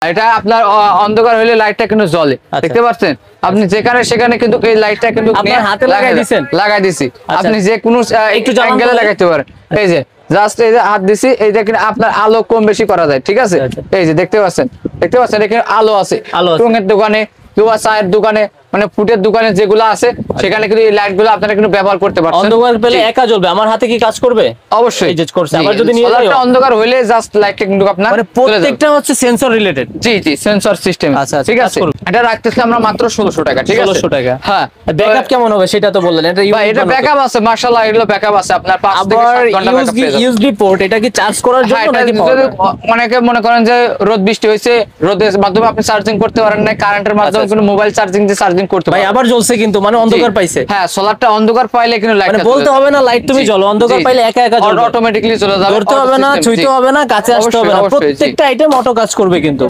এটা আপনার অন্ধকার হলে লাইটটা কিন্তু জ্বলে, দেখতে পাচ্ছেন আপনি যেখানে সেখানে কিন্তু এই লাইটটা কিন্তু আপনার হাতে লাগাই দিবেন, লাগাই দিছি আপনি যে কোনো একটু অ্যাঙ্গেলে লাগাইতে পারেন। এই যে জাস্ট এই যে হাত দিছি, এই যে আপনার আলো কম বেশি করা যায়, ঠিক আছে। এই যে দেখতে পাচ্ছেন এখানে আলো আছে, টুঙের দোকানে কিংবা চায়ের দোকানে মানে ফুটের দোকানে যেগুলো আছে সেখানে কিন্তু এই লাইট গুলো আপনারা কিন্তু ব্যবহার করতে পারছেন। অন্ধকার পেলে একা জ্বলবে, আমার হাতে কি কাজ করবে? অবশ্যই এই যে করছে। আবার যদি নিয়ে যাই অন্ধকার হইলে জাস্ট লাইটটা কিন্তু আপনার মানে প্রত্যেকটা হচ্ছে সেন্সর রিলেটেড। জি জি সেন্সর সিস্টেম। আচ্ছা ঠিক আছে, এটা রাখতেছি আমরা মাত্র 1600 টাকা। ঠিক আছে 1600 টাকা। হ্যাঁ, ব্যাকআপ কেমন হবে সেটা তো বললেন। এটা ব্যাকআপ আছে মাশাআল্লাহ, এগুলো ব্যাকআপ আছে আপনার 5 থেকে 7 ঘন্টা ব্যাকআপ পেয়ে যাবেন। ইউএসবি পোর্ট, এটা কি চার্জ করার জন্য নাকি পাওয়ার? অনেকে মনে করেন যে রোদ বৃষ্টি হইছে, রোদের মাধ্যমে আপনি চার্জিং করতে পারেন না, কারেন্টের মাধ্যমে কোনো মোবাইল চার্জিং দিয়ে চার্জিং করতে পারেন। ভাই আবার জ্বলছে কিন্তু, মানে অন্ধকার পাইছে। হ্যাঁ, সোলারটা অন্ধকার পাইলে কিন্তু লাইট মানে বলতে হবে না লাইট তুমি জ্বলো, অন্ধকার পাইলে একা একা জ্বলবে, অটোমেটিক্যালি চলে যাবে, ধরতে হবে না, ছুঁইতে হবে না, কাছে আসতে হবে না, প্রত্যেকটা আইটেম অটো কাজ করবে কিন্তু।